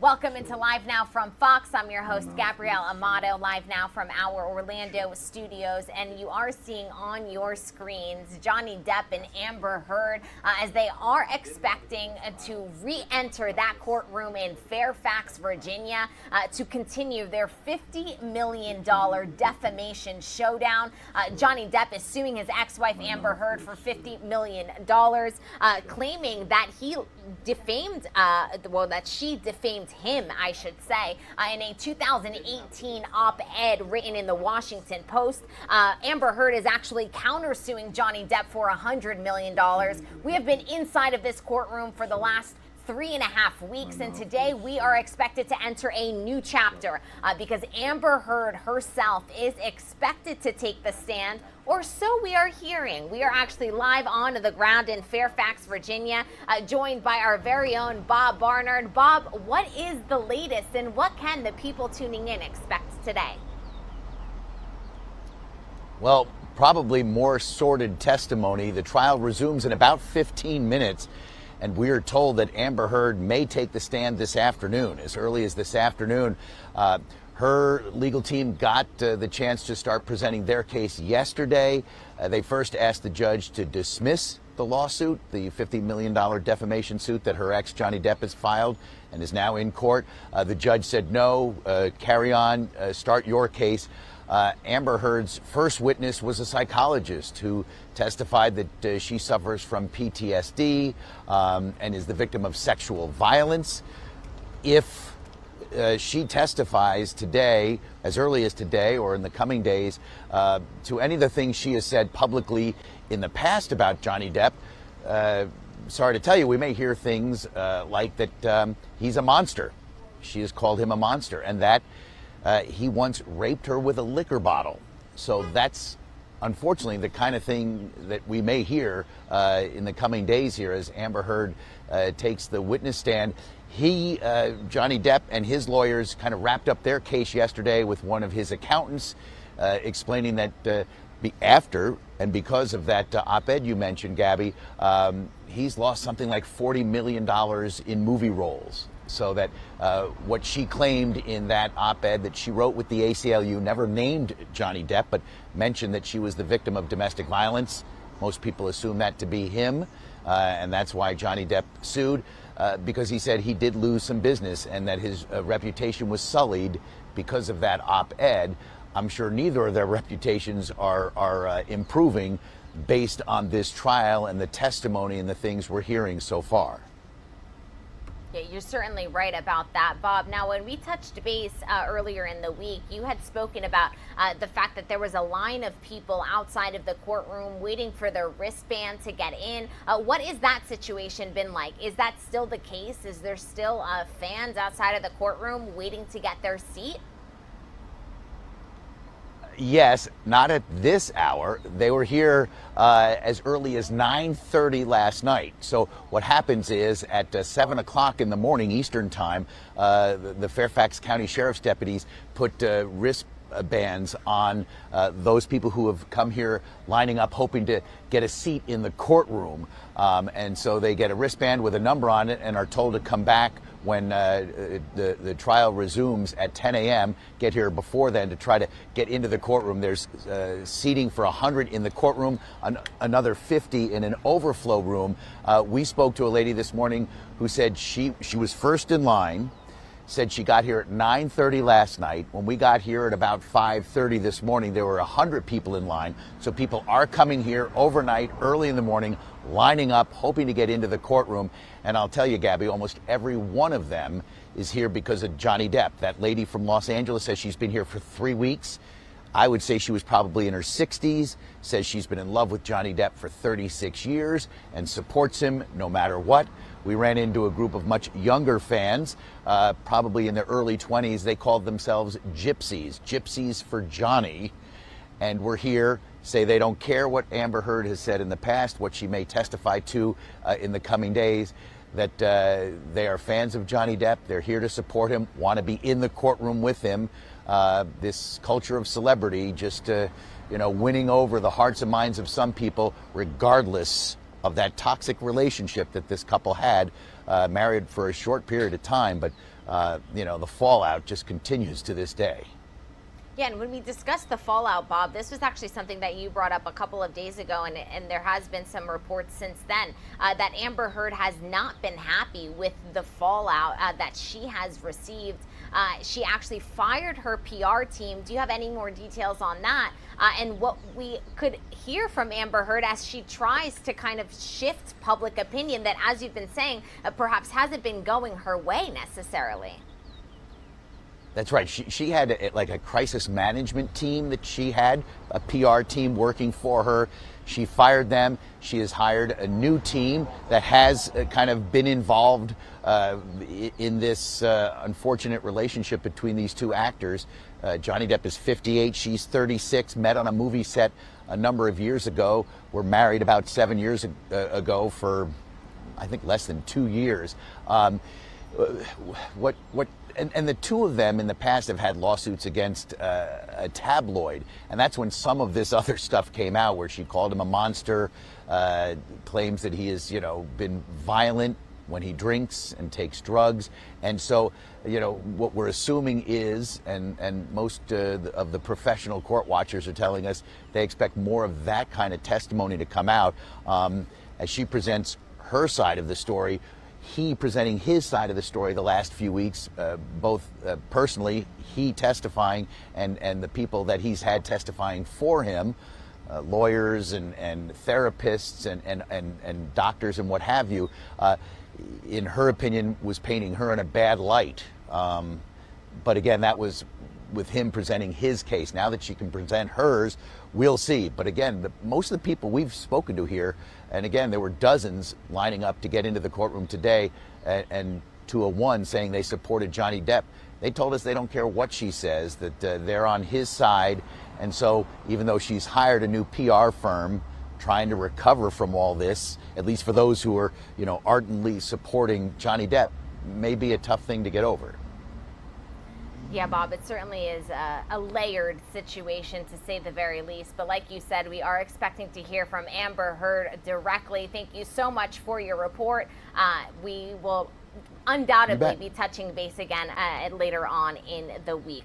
Welcome into Live Now from Fox. I'm your host, Gabrielle Amato, live now from our Orlando studios. And you are seeing on your screens Johnny Depp and Amber Heard as they are expecting to re-enter that courtroom in Fairfax, Virginia, to continue their $50 million defamation showdown. Johnny Depp is suing his ex-wife Amber Heard for $50 million, claiming that he defamed, that she defamed him, I should say, in a 2018 op-ed written in the Washington Post. Amber Heard is actually countersuing Johnny Depp for $100 million. We have been inside of this courtroom for the last 3.5 weeks, and today we are expected to enter a new chapter because Amber Heard herself is expected to take the stand, or so we are hearing. We are actually live on the ground in Fairfax, Virginia, joined by our very own Bob Barnard. Bob, what is the latest and what can the people tuning in expect today? Well, probably more sordid testimony. The trial resumes in about 15 minutes. And we are told that Amber Heard may take the stand this afternoon. As early as this afternoon, her legal team got the chance to start presenting their case yesterday. They first asked the judge to dismiss the lawsuit, the $50 million defamation suit that her ex, Johnny Depp, has filed and is now in court. The judge said no, carry on, start your case. Amber Heard's first witness was a psychologist who testified that she suffers from PTSD and is the victim of sexual violence. If she testifies today, as early as today or in the coming days, to any of the things she has said publicly in the past about Johnny Depp, sorry to tell you, we may hear things like that he's a monster. She has called him a monster, and that he once raped her with a liquor bottle. So that's unfortunately the kind of thing that we may hear in the coming days here as Amber Heard takes the witness stand. Johnny Depp and his lawyers kind of wrapped up their case yesterday with one of his accountants explaining that after and because of that op-ed you mentioned, Gabby, he's lost something like $40 million in movie roles. So that what she claimed in that op-ed that she wrote with the ACLU, never named Johnny Depp, but mentioned that she was the victim of domestic violence. Most people assume that to be him, and that's why Johnny Depp sued, because he said he did lose some business and that his reputation was sullied because of that op-ed. I'm sure neither of their reputations are improving based on this trial and the testimony and the things we're hearing so far. Yeah, you're certainly right about that, Bob. Now, when we touched base earlier in the week, you had spoken about the fact that there was a line of people outside of the courtroom waiting for their wristband to get in. What is that situation been like? Is that still the case? Is there still fans outside of the courtroom waiting to get their seat? Yes, not at this hour. They were here as early as 9:30 last night. So what happens is at 7 o'clock in the morning Eastern time, the Fairfax County Sheriff's deputies put wristbands on those people who have come here lining up hoping to get a seat in the courtroom. And so they get a wristband with a number on it and are told to come back when the trial resumes at 10 a.m., get here before then to try to get into the courtroom. There's seating for 100 in the courtroom, another 50 in an overflow room. We spoke to a lady this morning who said she was first in line, said she got here at 9:30 last night. When we got here at about 5:30 this morning, there were 100 people in line. So people are coming here overnight, early in the morning, lining up, hoping to get into the courtroom. And I'll tell you, Gabby, almost every one of them is here because of Johnny Depp. That lady from Los Angeles says she's been here for 3 weeks. I would say she was probably in her 60s, says she's been in love with Johnny Depp for 36 years and supports him no matter what. We ran into a group of much younger fans, probably in their early 20s. They called themselves gypsies, gypsies for Johnny. And we're here, say they don't care what Amber Heard has said in the past, what she may testify to in the coming days, that they are fans of Johnny Depp. They're here to support him, want to be in the courtroom with him. This culture of celebrity just, winning over the hearts and minds of some people, regardless of that toxic relationship that this couple had married for a short period of time, but you know, the fallout just continues to this day. Yeah, and when we discussed the fallout, Bob, this was actually something that you brought up a couple of days ago, and there has been some reports since then that Amber Heard has not been happy with the fallout that she has received. She actually fired her PR team. Do you have any more details on that? And what we could hear from Amber Heard as she tries to kind of shift public opinion that, as you've been saying, perhaps hasn't been going her way necessarily. That's right. She had like a crisis management team that she had, a PR team working for her. She fired them. She has hired a new team that has kind of been involved in this unfortunate relationship between these two actors. Johnny Depp is 58. She's 36. Met on a movie set a number of years ago. Were married about 7 years ago for, I think, less than 2 years. And the two of them in the past have had lawsuits against a tabloid, and that's when some of this other stuff came out, where she called him a monster, claims that he has, you know, been violent when he drinks and takes drugs. And so, you know, what we're assuming is, and most of the professional court watchers are telling us, they expect more of that kind of testimony to come out as she presents her side of the story. He presenting his side of the story the last few weeks, both personally, he testifying, and the people that he's had testifying for him, lawyers and therapists and doctors and what have you, in her opinion, was painting her in a bad light. But again, that was with him presenting his case. Now that she can present hers, we'll see. But again, most of the people we've spoken to here, and again, there were dozens lining up to get into the courtroom today, and to a one saying they supported Johnny Depp. They told us they don't care what she says, that they're on his side. And so even though she's hired a new PR firm trying to recover from all this, at least for those who are, you know, ardently supporting Johnny Depp, may be a tough thing to get over. Yeah, Bob, it certainly is a layered situation, to say the very least. But like you said, we are expecting to hear from Amber Heard directly. Thank you so much for your report. We will undoubtedly be touching base again later on in the week.